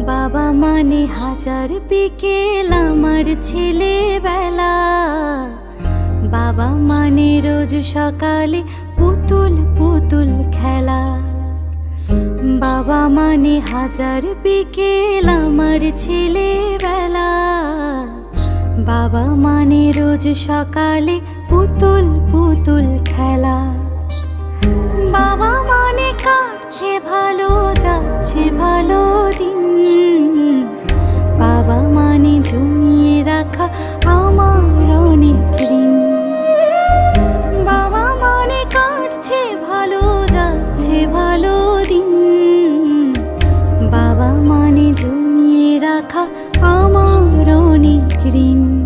বাবা মানে হাজার বিকেল আমার ছেলেবেলা। বাবা মানে রোজ সকালে পুতুল পুতুল খেলা। বাবা মানে হাজার বিকেল আমার ছেলেবেলা। বাবা মানে রোজ সকালে পুতুল পুতুল খেলা। বাবা মানে কাটছে ভালো, যাচ্ছে ভালো দিন। বাবা মানে জমিয়ে রাখা আমার অনেক ঋণ। বাবা মানে কাটছে ভালো, যাচ্ছে ভালো দিন। বাবা মানে জমিয়ে রাখা আমার অনেক ঋণ।